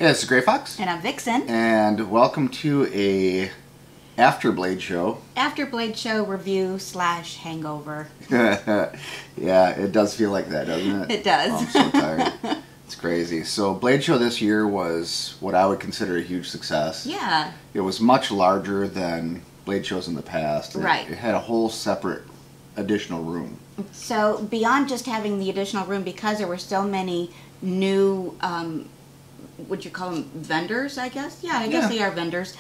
Hey, this is Gray Fox. And I'm Vixen. And welcome to a After Blade show. After Blade show review / hangover. Yeah, it does feel like that, doesn't it? It does. Oh, I'm so tired. It's crazy. So Blade show this year was what I would consider a huge success. Yeah. It was much larger than Blade shows in the past. Right. It had a whole separate additional room. So beyond just having the additional room, because there were so many new, would you call them vendors, I guess? Yeah, I guess they are vendors.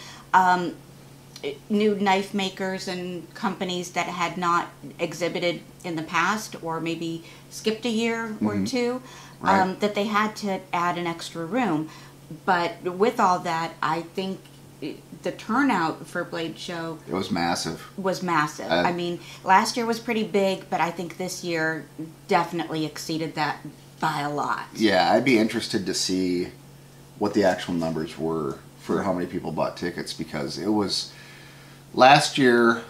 New knife makers and companies that had not exhibited in the past, or maybe skipped a year or two, Right. that they had to add an extra room. But with all that, I think the turnout for Blade Show It was massive. was massive. I mean, last year was pretty big, but I think this year definitely exceeded that by a lot. Yeah, I'd be interested to see what the actual numbers were for how many people bought tickets, because it was last year.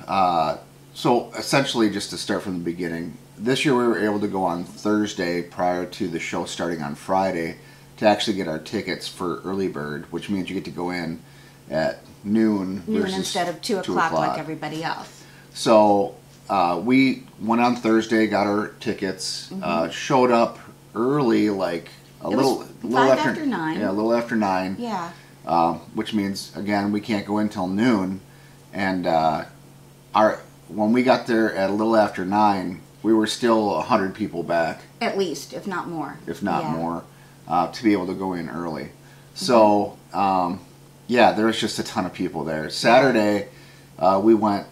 So essentially, just to start from the beginning, this year we were able to go on Thursday prior to the show starting on Friday to actually get our tickets for early bird, which means you get to go in at noon versus instead of 2 o'clock like everybody else. So we went on Thursday, got our tickets, showed up early, like a little after 9. Yeah, a little after 9. Yeah. Which means, again, we can't go in till noon. And when we got there at a little after 9, we were still 100 people back. At least, if not more. If not more, to be able to go in early. So, yeah, there was just a ton of people there. Saturday, we went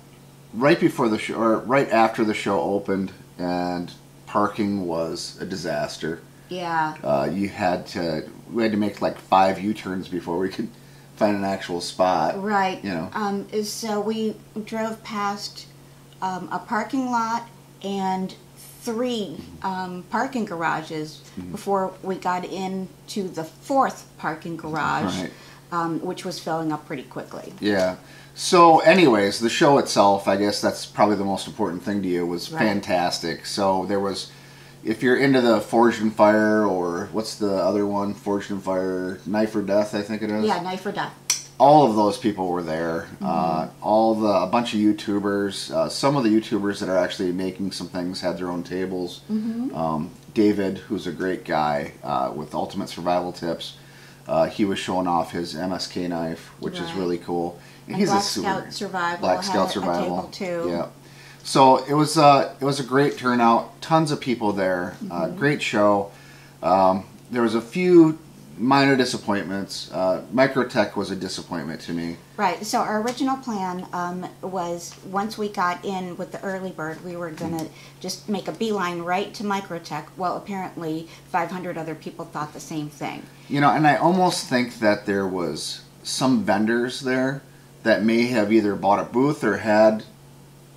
right before the show, or right after the show opened, and parking was a disaster. Yeah. We had to make like 5 U-turns before we could find an actual spot. Right. You know. So we drove past a parking lot and 3 parking garages before we got into the 4th parking garage, which was filling up pretty quickly. Yeah. So anyways, the show itself, I guess that's probably the most important thing to you, was fantastic. So there was, if you're into the Forged in Fire, or what's the other one, Forged in Fire, Knife or Death, I think it is. Yeah, Knife or Death. All of those people were there. A bunch of YouTubers. Some of the YouTubers that are actually making some things had their own tables. David, who's a great guy with Ultimate Survival Tips, he was showing off his MSK knife, which is really cool. And he's Black Scout Survival Black Scout had Survival a table too. Yeah. So it was a great turnout. Tons of people there. Great show. There was a few minor disappointments. Microtech was a disappointment to me. Right. So our original plan was, once we got in with the early bird, we were going to just make a beeline right to Microtech. Well, apparently 500 other people thought the same thing. You know, and I almost think that there was some vendors there that may have either bought a booth or had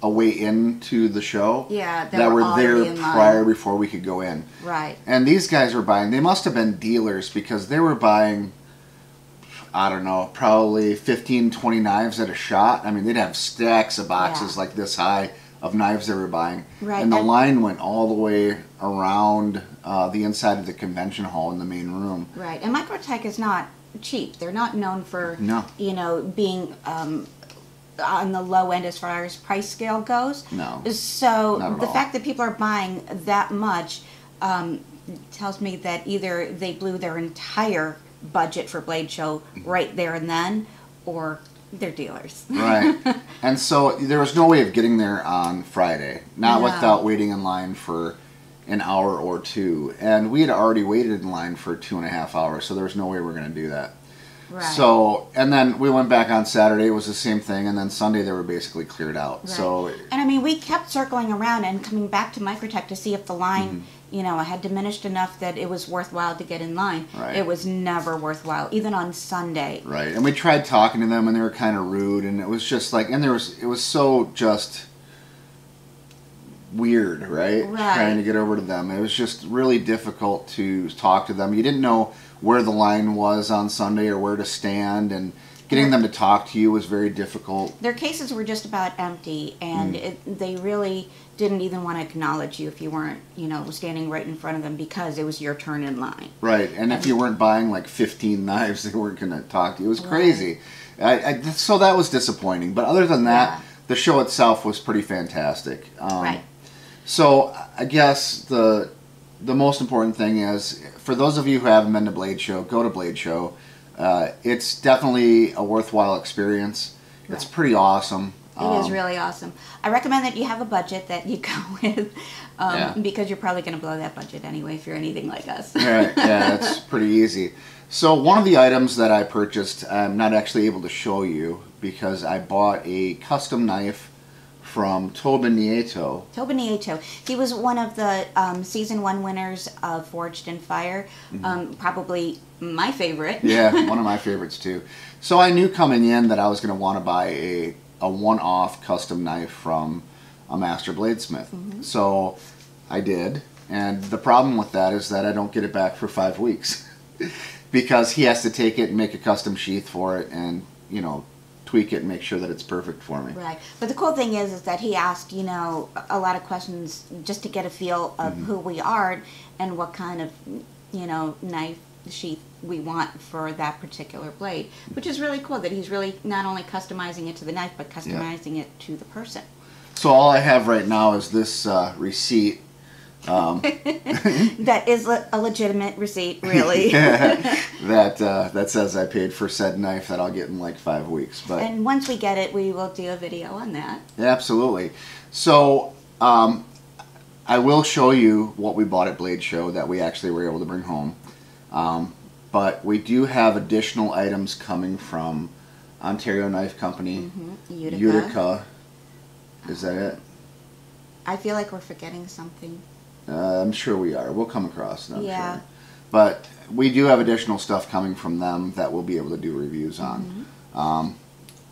a way into the show. Yeah, that were there prior before we could go in. Right. And these guys were buying, they must have been dealers, because they were buying, I don't know, probably 15, 20 knives at a shot. I mean, they'd have stacks of boxes like this high of knives they were buying. Right. And the line went all the way around the inside of the convention hall in the main room. Right. And Microtech is not cheap. They're not known for, you know, being on the low end as far as price scale goes. No. So the fact that people are buying that much tells me that either they blew their entire budget for Blade Show right there and then, or they're dealers. Right. And so there was no way of getting there on Friday, not without waiting in line for an hour or 2. And we had already waited in line for 2.5 hours, so there was no way we were going to do that. Right. So, and then we went back on Saturday, it was the same thing, and then Sunday they were basically cleared out. Right. So, and I mean, we kept circling around and coming back to Microtech to see if the line, you know, had diminished enough that it was worthwhile to get in line. Right. It was never worthwhile, even on Sunday. Right. And we tried talking to them, and they were kind of rude, and it was just like, and it was so just weird, right? Trying to get over to them. It was just really difficult to talk to them. You didn't know where the line was on Sunday or where to stand, and Getting them to talk to you was very difficult. Their cases were just about empty, and they really didn't even want to acknowledge you if you weren't, standing right in front of them because it was your turn in line. Right, and if you weren't buying like 15 knives, they weren't going to talk to you. It was crazy. So that was disappointing. But other than that, the show itself was pretty fantastic. Right. So I guess the most important thing is, for those of you who haven't been to Blade Show, go to Blade Show. It's definitely a worthwhile experience. Right. It's pretty awesome. It is really awesome. I recommend that you have a budget that you go with, because you're probably going to blow that budget anyway if you're anything like us. Right. Yeah, it's pretty easy. So one of the items that I purchased, I'm not actually able to show you because I bought a custom knife from Toba Nieto. Toba Nieto. He was one of the season 1 winners of Forged in Fire. Probably my favorite. Yeah, one of my favorites too. So I knew coming in that I was going to want to buy a one-off custom knife from a master bladesmith. So I did, and the problem with that is that I don't get it back for 5 weeks because he has to take it and make a custom sheath for it and, tweak it and make sure that it's perfect for me. Right. But the cool thing is that he asked, a lot of questions just to get a feel of who we are and what kind of, knife sheath we want for that particular blade, which is really cool that he's really not only customizing it to the knife, but customizing it to the person. So all I have right now is this receipt. That is a legitimate receipt, really. that says I paid for said knife that I'll get in like 5 weeks. But and once we get it, we will do a video on that. Absolutely. So I will show you what we bought at Blade Show that we actually were able to bring home. But we do have additional items coming from Ontario Knife Company. Utica. Is that it? I feel like we're forgetting something. I'm sure we are. We'll come across them. Yeah. Sure. But we do have additional stuff coming from them that we'll be able to do reviews on.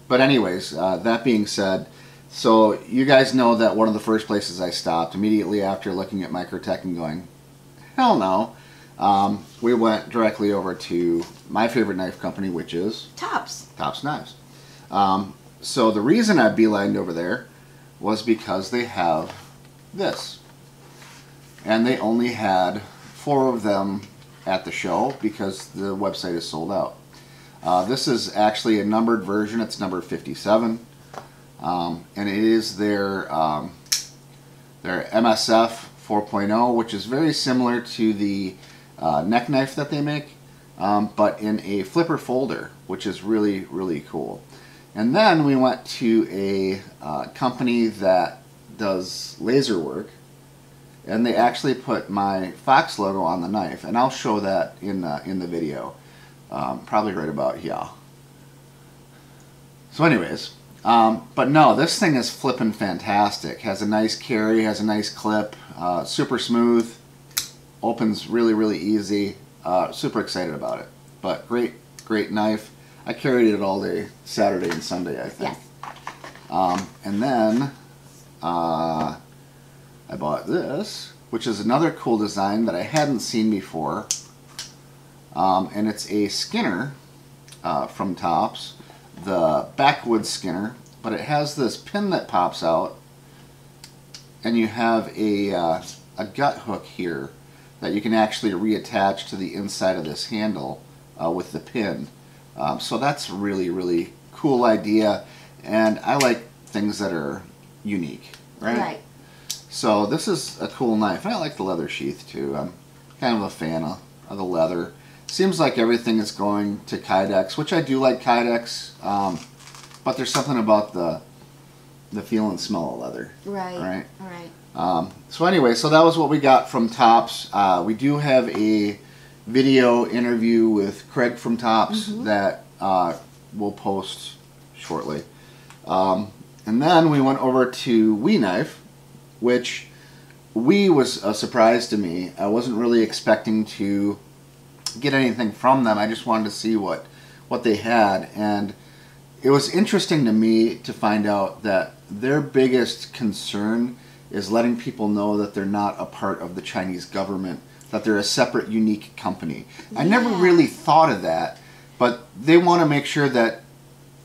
But anyways, that being said, so you guys know that one of the first places I stopped immediately after looking at Microtech and going, hell no. We went directly over to my favorite knife company, which is Tops Knives. So the reason I beelined over there was because they have this. And they only had 4 of them at the show because the website is sold out. This is actually a numbered version. It's number 57. And it is their MSF 4.0, which is very similar to the neck knife that they make, but in a flipper folder, which is really, really cool. And then we went to a company that does laser work, and they actually put my Fox logo on the knife, and I'll show that in the video, probably right about here. So anyways, but no, this thing is flippin' fantastic. Has a nice carry, has a nice clip, super smooth, opens really, really easy. Super excited about it. But great knife. I carried it all day, Saturday and Sunday, I think. Yes. And then I bought this, which is another cool design that I hadn't seen before. And it's a Skinner from Tops, the backwoods Skinner, but it has this pin that pops out, and you have a gut hook here that you can actually reattach to the inside of this handle with the pin. So that's really, really cool idea, and I like things that are unique, right? Right. So this is a cool knife. I like the leather sheath too. I'm kind of a fan of the leather. Seems like everything is going to Kydex, which I do like Kydex, but there's something about the feel and smell of leather. Right. So anyway, so that was what we got from Tops. We do have a video interview with Craig from Tops that we'll post shortly. And then we went over to We Knife, which was a surprise to me. I wasn't really expecting to get anything from them. I just wanted to see what they had, and it was interesting to me to find out that their biggest concern is letting people know that they're not a part of the Chinese government, that they're a separate, unique company. I never really thought of that, but they want to make sure that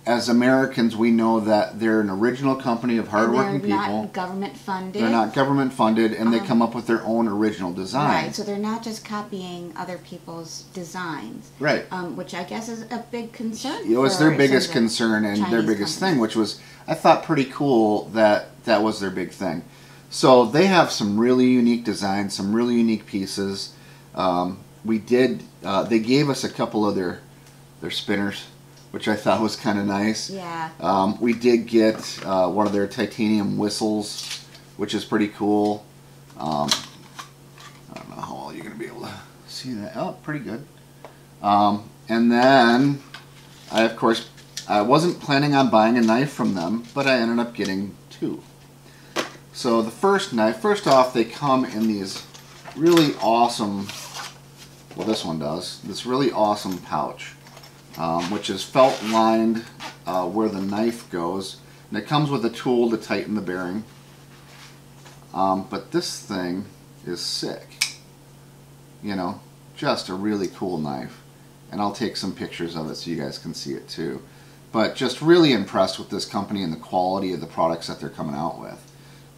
as Americans, we know that they're an original company of hardworking people. They're not government funded. They're not government funded, and they come up with their own original designs. Right, so they're not just copying other people's designs. Right. Which I guess is a big concern. It was their biggest concern and their biggest thing, which was, I thought, pretty cool that that was their big thing. So they have some really unique designs, some really unique pieces. They gave us a couple of their spinners, which I thought was kind of nice. Yeah. We did get one of their titanium whistles, which is pretty cool. I don't know how well you're going to be able to see that. Oh, pretty good. And then, I wasn't planning on buying a knife from them, but I ended up getting two. So the first knife, first off, they come in these really awesome, well, this one does, this really awesome pouch. Which is felt lined where the knife goes, and it comes with a tool to tighten the bearing. But this thing is sick. You know, just a really cool knife, and I'll take some pictures of it so you guys can see it too. But just really impressed with this company and the quality of the products that they're coming out with.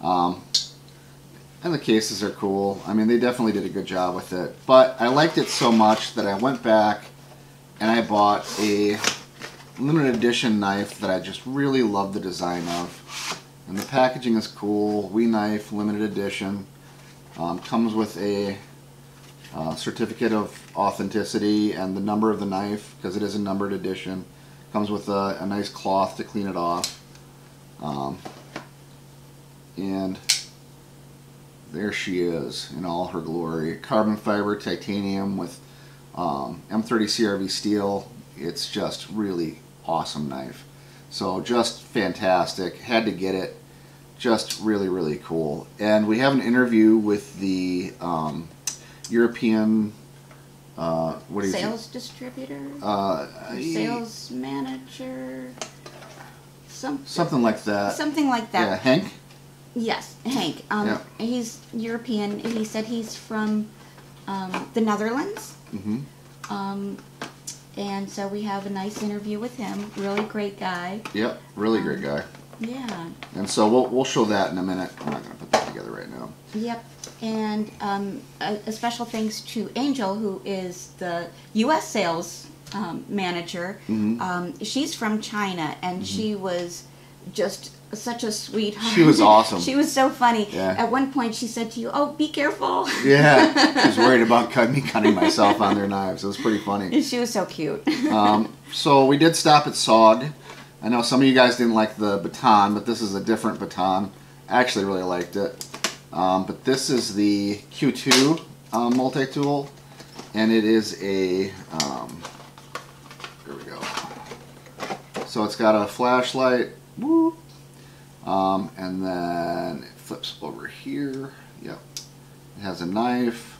And the cases are cool. I mean, they definitely did a good job with it. But I liked it so much that I went back and I bought a limited edition knife that I just really love the design of. And the packaging is cool. We Knife limited edition. Comes with a certificate of authenticity and the number of the knife, because it is a numbered edition. Comes with a nice cloth to clean it off. And there she is in all her glory. Carbon fiber titanium with M30 CRV steel. It's just really awesome knife. So just fantastic. Had to get it. Just really, really cool. And we have an interview with the European sales distributor, sales manager, something like that. Something like that. Yeah, Hank. Yes, Hank. Yeah. He's European. He said he's from the Netherlands. Mm-hmm. And so we have a nice interview with him. Really great guy. Yep, really great guy. Yeah. And so we'll show that in a minute. I'm not going to put that together right now. Yep. And a special thanks to Angel, who is the U.S. sales manager. Mm-hmm. She's from China, and she was just such a sweetheart. She was awesome. She was so funny. Yeah. At one point, she said to you, "Oh, be careful." Yeah, she was worried about cutting myself on their knives. It was pretty funny. She was so cute. So we did stop at SOG. I know some of you guys didn't like the baton, but this is a different baton. I actually really liked it. But this is the Q2 multi-tool, and it is a, here we go. So it's got a flashlight, woo, and then it flips over here. Yep. It has a knife,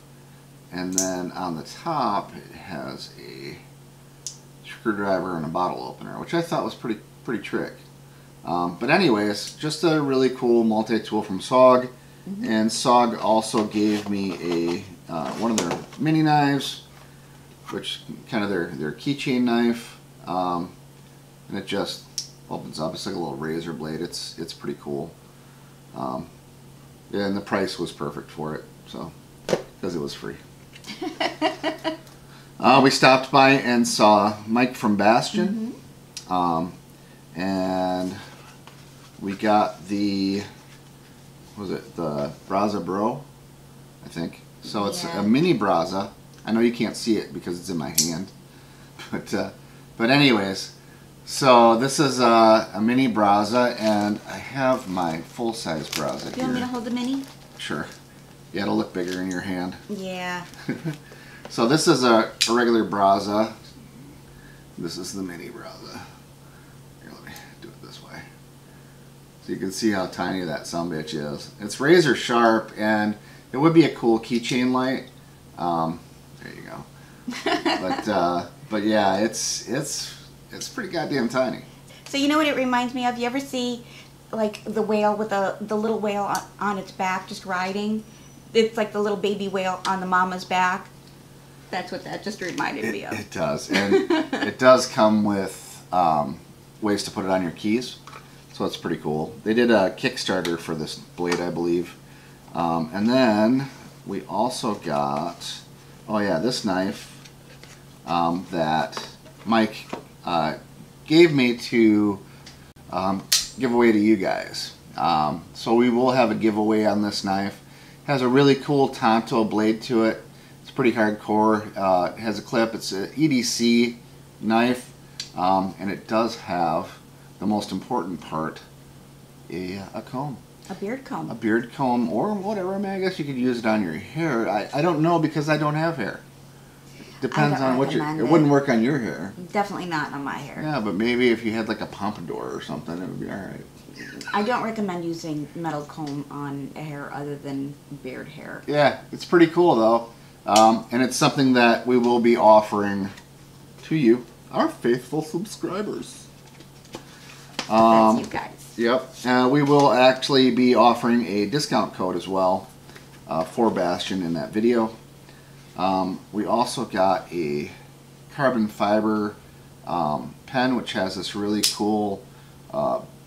and then on the top it has a screwdriver and a bottle opener, which I thought was pretty trick. But anyways, just a really cool multi-tool from SOG. Mm-hmm. And SOG also gave me a one of their mini knives, which kind of their keychain knife, and it just opens up. It's like a little razor blade. It's pretty cool. Yeah, and the price was perfect for it, so because it was free. We stopped by and saw Mike from Bastion, and we got the, what was it, the Braza Bro, I think. So it's a mini Braza. I know you can't see it because it's in my hand, but anyways, so this is a mini Braza, and I have my full-size Braza here. You want me to hold the mini? Sure. Yeah, it'll look bigger in your hand. Yeah. So this is a regular Braza. This is the mini Braza. Here, let me do it this way. So you can see how tiny that sumbitch is. It's razor sharp, and it would be a cool keychain light. There you go. But yeah, it's pretty goddamn tiny. So you know what it reminds me of? You ever see like the whale with the little whale on its back just riding? It's like the little baby whale on the mama's back. That's what that just reminded me of. It does, and it does come with ways to put it on your keys. So that's pretty cool. They did a Kickstarter for this blade, I believe. And then we also got, oh yeah, this knife that Mike gave me to give away to you guys. So we will have a giveaway on this knife. It has a really cool Tonto blade to it. It's pretty hardcore. It has a clip. It's an EDC knife, and it does have the most important part, a comb. A beard comb. A beard comb or whatever. I mean, I guess you could use it on your hair. I don't know because I don't have hair. Depends on what it wouldn't work on your hair. Definitely not on my hair. Yeah, but maybe if you had like a pompadour or something, it would be alright. I don't recommend using metal comb on hair other than beard hair. Yeah, it's pretty cool though. And it's something that we will be offering to you, our faithful subscribers. That's you guys. Yep. We will actually be offering a discount code as well for Bastion in that video. We also got a carbon fiber pen, which has this really cool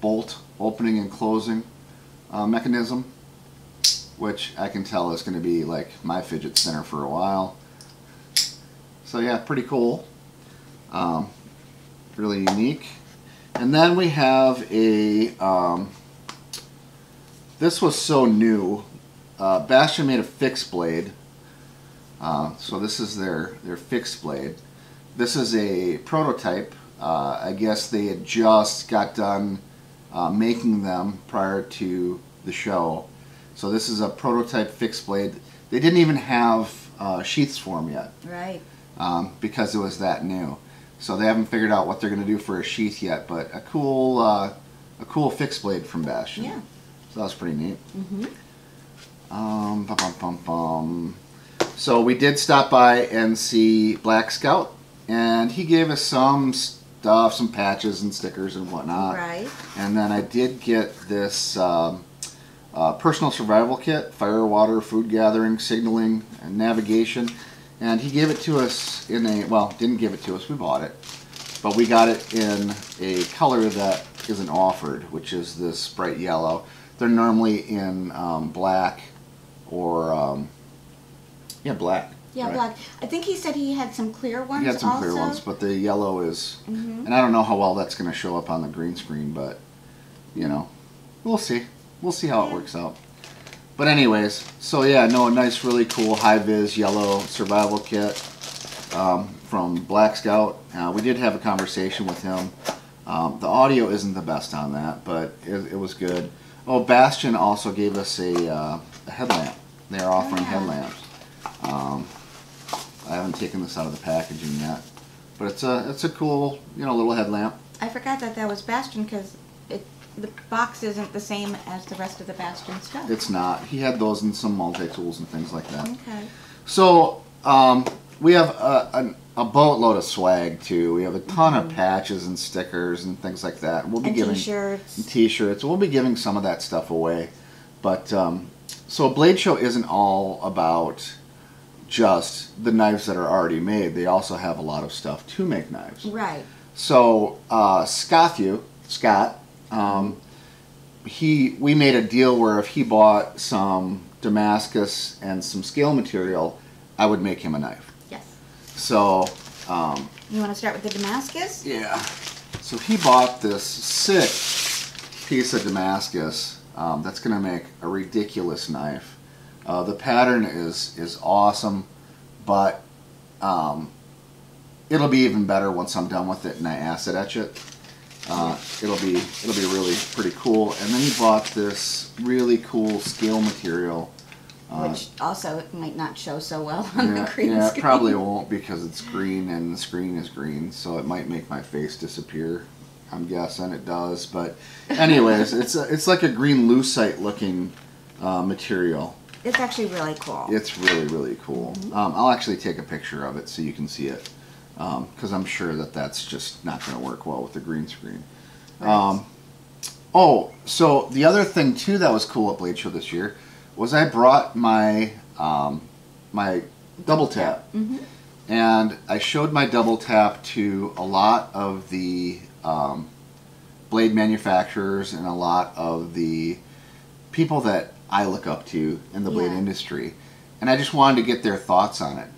bolt opening and closing mechanism, which I can tell is going to be like my fidget spinner for a while. So yeah, pretty cool. Really unique. And then we have a, this was so new, Bastion made a fixed blade. So this is their fixed blade. This is a prototype. I guess they had just got done making them prior to the show. So this is a prototype fixed blade. They didn't even have sheaths for them yet. Right. Because it was that new. So they haven't figured out what they're going to do for a sheath yet. But a cool fixed blade from Bastion. Yeah. So that was pretty neat. Mm-hmm. So we did stop by and see Black Scout, and he gave us some stuff, some patches and stickers and whatnot. Right. And then I did get this personal survival kit, fire, water, food gathering, signaling, and navigation. And he gave it to us in a, well, didn't give it to us, we bought it. But we got it in a color that isn't offered, which is this bright yellow. They're normally in black or... yeah, black. Yeah, right? black. I think he said he had some clear ones. He had some clear also. ones, but the yellow is, and I don't know how well that's going to show up on the green screen, but you know, we'll see. We'll see how it works out. But anyways, so yeah, no, a nice, really cool high-vis yellow survival kit from Black Scout. We did have a conversation with him. The audio isn't the best on that, but it was good. Oh, Bastion also gave us a headlamp. They're offering headlamps. I haven't taken this out of the packaging yet, but it's a cool, you know, little headlamp. I forgot that was Bastion because the box isn't the same as the rest of the Bastion stuff. It's not. He had those in some multi-tools and things like that. Okay. So we have a boatload of swag too. We have a ton of patches and stickers and things like that. We'll be giving T-shirts. T-shirts. We'll be giving some of that stuff away. But so a blade show isn't all about just the knives that are already made. They also have a lot of stuff to make knives. Right. So Scott, we made a deal where if he bought some Damascus and some scale material, I would make him a knife. Yes. So you want to start with the Damascus? yeah. So he bought this sick piece of Damascus that's going to make a ridiculous knife. The pattern is awesome, but it'll be even better once I'm done with it and I acid etch it. It'll be really pretty cool. And then he bought this really cool scale material, which also might not show so well on the green yeah, screen. it probably won't because it's green and the screen is green, so it might make my face disappear. I'm guessing it does, but anyways, it's like a green lucite looking material. It's actually really cool. It's really, really cool. I'll actually take a picture of it so you can see it, because I'm sure that's just not going to work well with the green screen. Right. Oh, so the other thing too that was cool at Blade Show this year was I brought my my double tap, and I showed my double tap to a lot of the blade manufacturers and a lot of the people that I look up to in the blade industry. And I just wanted to get their thoughts on it.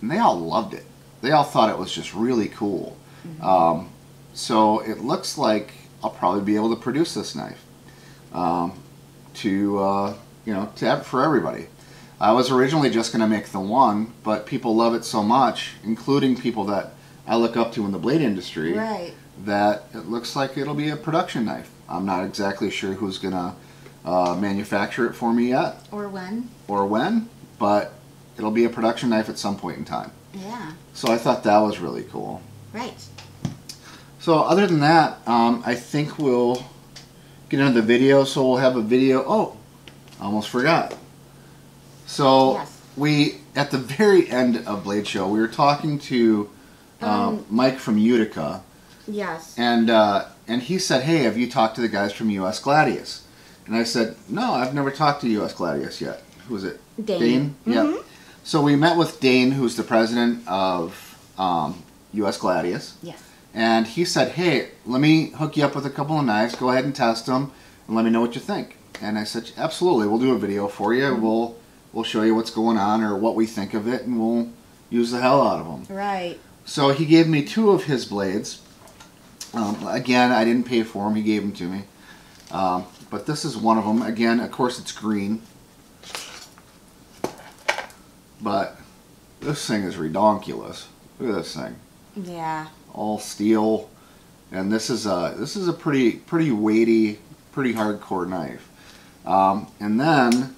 And they all loved it. They all thought it was just really cool. So it looks like I'll probably be able to produce this knife to have for everybody. I was originally just going to make the one, but people love it so much, including people that I look up to in the blade industry, that it looks like it'll be a production knife. I'm not exactly sure who's going to manufacture it for me yet. Or when, but it'll be a production knife at some point in time. Yeah. So I thought that was really cool. Right. So other than that, I think we'll get into the video. So we'll have a video. Oh, I almost forgot. So we, at the very end of Blade Show, we were talking to Mike from Utica. Yes. And he said, hey, have you talked to the guys from US Gladius? And I said, no, I've never talked to US Gladius yet. Who is it? Dane. Yep. So we met with Dane, who's the president of US Gladius. Yes. And he said, hey, let me hook you up with a couple of knives. Go ahead and test them and let me know what you think. And I said, absolutely. We'll do a video for you. We'll show you what's going on or what we think of it, and we'll use the hell out of them. Right. So he gave me 2 of his blades. Again, I didn't pay for them. He gave them to me. But this is one of them. Again, of course, it's green. But this thing is redonkulous. Look at this thing. Yeah. All steel, and this is a pretty weighty, pretty hardcore knife. And then,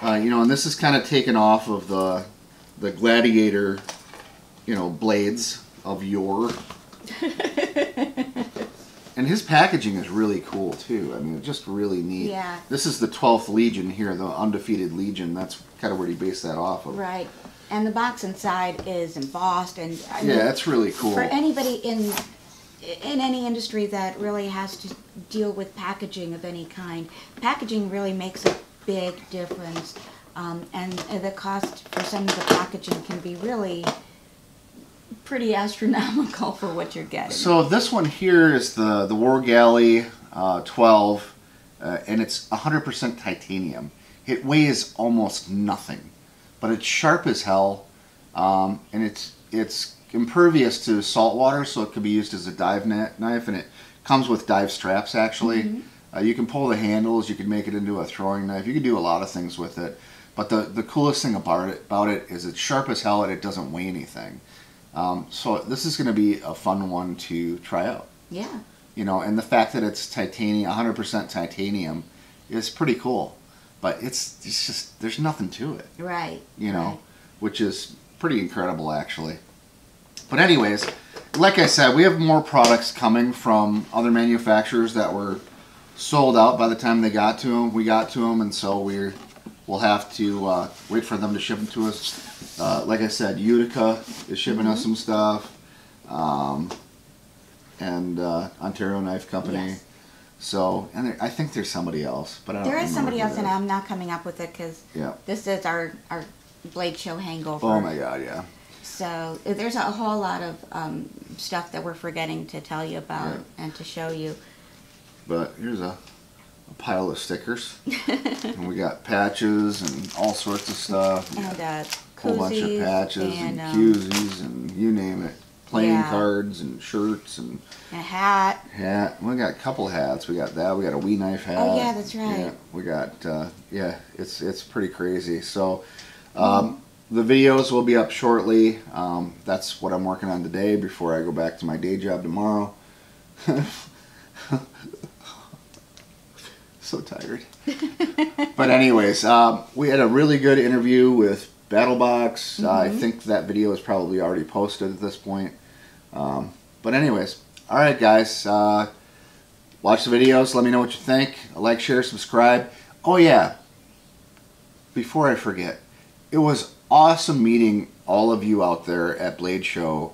and this is kind of taken off of the Gladiator, blades of yore. And his packaging is really cool too. I mean, it's just really neat. Yeah. This is the 12th Legion here, the undefeated Legion. That's kind of where he based that off of. Right. And the box inside is embossed, and I mean, that's really cool. For anybody in any industry that really has to deal with packaging of any kind, packaging really makes a big difference. And the cost for some of the packaging can be really pretty astronomical for what you're getting. So this one here is the War Galley 12, and it's 100% titanium. It weighs almost nothing, but it's sharp as hell, and it's impervious to salt water, so it can be used as a dive knife, and it comes with dive straps actually. You can pull the handles, you can make it into a throwing knife, you can do a lot of things with it. But the coolest thing about it is it's sharp as hell and it doesn't weigh anything. So this is going to be a fun one to try out. Yeah. And the fact that it's titanium, 100% titanium, is pretty cool. But it's just, there's nothing to it. Right. Right. Which is pretty incredible actually. But anyways, like I said, we have more products coming from other manufacturers that were sold out by the time they got to them. We got to them, and so we'll have to wait for them to ship them to us. Like I said, Utica is shipping us some stuff, and Ontario Knife Company. Yes. So, and I think there's somebody else, but I don't remember. There is somebody who else, it and is. I'm not coming up with it because this is our Blade Show Hangover. Oh my God, yeah. So there's a whole lot of stuff that we're forgetting to tell you about and to show you. But here's a pile of stickers. And we got patches and all sorts of stuff. And a whole bunch of patches and koozies and you name it. Playing cards and shirts and a hat. We got a couple of hats. We got that. We got a wee knife hat. Oh yeah, that's right. Yeah, we got it's pretty crazy. So the videos will be up shortly. That's what I'm working on today before I go back to my day job tomorrow. So tired. But anyways, we had a really good interview with BattleBox. I think that video is probably already posted at this point. But anyways, alright guys, watch the videos, let me know what you think. Like, share, subscribe. Oh yeah, before I forget, it was awesome meeting all of you out there at Blade Show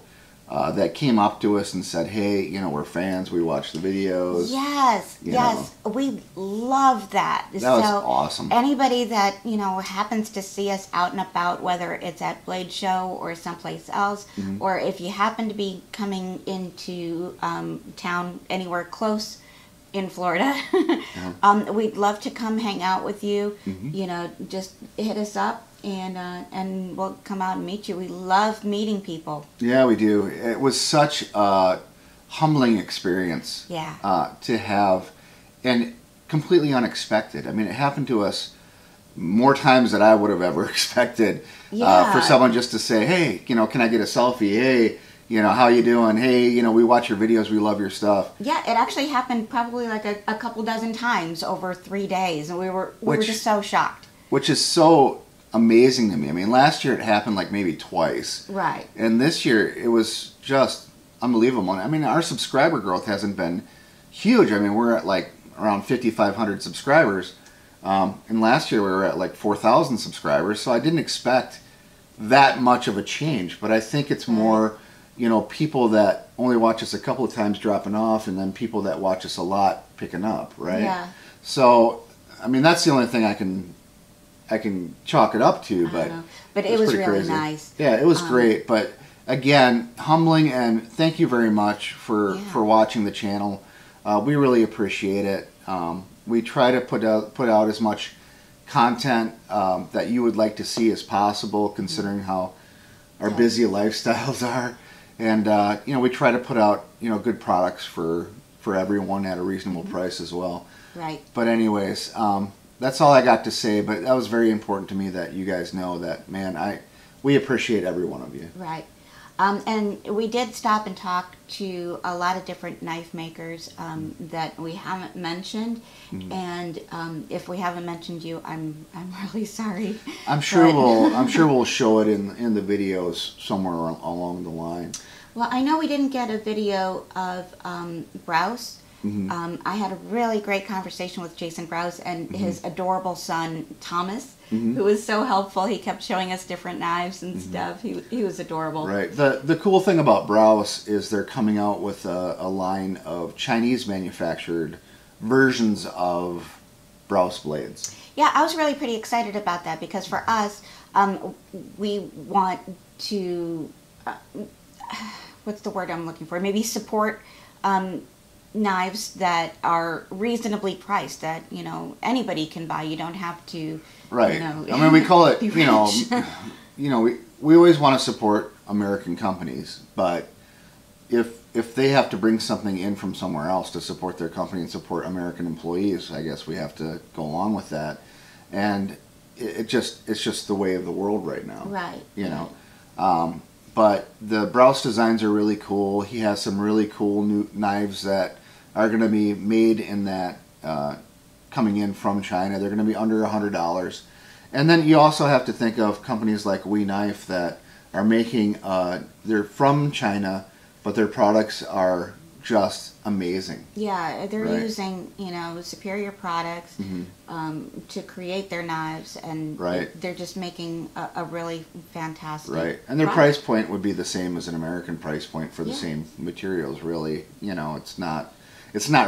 that came up to us and said, hey, we're fans, we watch the videos. Yes, yes, we love that. That was awesome. Anybody that, happens to see us out and about, whether it's at Blade Show or someplace else, or if you happen to be coming into town anywhere close in Florida, we'd love to come hang out with you. You know, just hit us up and we'll come out and meet you. We love meeting people. Yeah, we do. It was such a humbling experience. Yeah. To have, and completely unexpected. I mean, it happened to us more times than I would have ever expected. Yeah. For someone just to say, hey, you know, can I get a selfie? Hey, you know, how you doing? Hey, you know, we watch your videos. We love your stuff. Yeah, it actually happened probably like a couple dozen times over 3 days, and we were just so shocked. Which is so amazing to me. I mean, last year it happened like maybe twice. Right. And this year it was just unbelievable. I mean, our subscriber growth hasn't been huge. I mean, we're at like around 5,500 subscribers. And last year we were at like 4,000 subscribers. So I didn't expect that much of a change. But I think it's more, you know, people that only watch us a couple of times dropping off, and then people that watch us a lot picking up, right? Yeah. So, I mean, that's the only thing I can chalk it up to, but it was pretty really crazy. nice. Yeah, it was great, but again, humbling, and thank you very much for watching the channel. We really appreciate it. We try to put out as much content that you would like to see as possible, considering how our busy lifestyles are, and you know, we try to put out, you know, good products for everyone at a reasonable price as well. Right. But anyways, that's all I got to say. But that was very important to me that you guys know that, man, we appreciate every one of you. Right. And we did stop and talk to a lot of different knife makers that we haven't mentioned, and if we haven't mentioned you, I'm really sorry. I'm sure we'll show it in the videos somewhere along the line. Well, I know we didn't get a video of Browse. I had a really great conversation with Jason Browse and his adorable son Thomas, who was so helpful. He kept showing us different knives and stuff. He was adorable. Right. The cool thing about Browse is they're coming out with a line of Chinese manufactured versions of Browse blades. Yeah, I was really pretty excited about that because for us, we want to, what's the word I'm looking for? Maybe support knives that are reasonably priced, that, you know, anybody can buy. You don't have to, right. You know, I mean, we call it, be you know, rich. we always want to support American companies, but if they have to bring something in from somewhere else to support their company and support American employees, I guess we have to go along with that. And it's just the way of the world right now. Right. You know. But the Browse designs are really cool. He has some really cool new knives that are going to be made in that, coming in from China. They're going to be under $100. And then you also have to think of companies like We Knife that are making, they're from China, but their products are just amazing. Yeah, they're right. using, you know, superior products to create their knives, and right. they're just making a really fantastic right. And their product. price point would be the same as an American price point for the same materials. Really, you know, it's not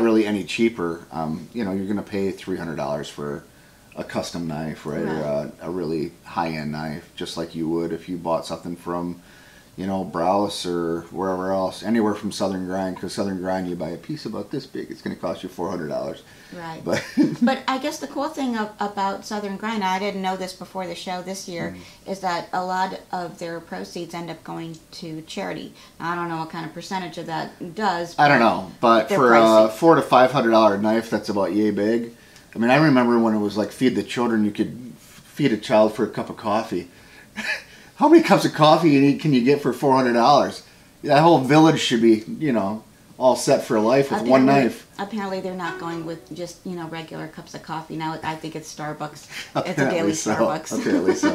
really any cheaper. You know, you're going to pay $300 for a custom knife, right? Or a really high-end knife, just like you would if you bought something from, you know, Browse or wherever else, anywhere from Southern Grind, because Southern Grind, you buy a piece about this big, it's going to cost you $400. Right. But I guess the cool thing about Southern Grind, I didn't know this before the show this year, is that a lot of their proceeds end up going to charity. Now, I don't know what kind of percentage of that does. I don't know, but for a $400 to $500 knife that's about yay big, I mean, I remember when it was like Feed the Children, you could feed a child for a cup of coffee. How many cups of coffee can you get for $400? That whole village should be, you know, all set for life with one knife. Apparently they're not going with just, you know, regular cups of coffee. Now I think it's Starbucks. Apparently it's a daily so. Starbucks. Apparently so.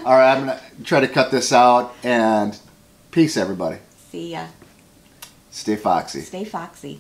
All right, I'm going to try to cut this out, and peace, everybody. See ya. Stay foxy. Stay foxy.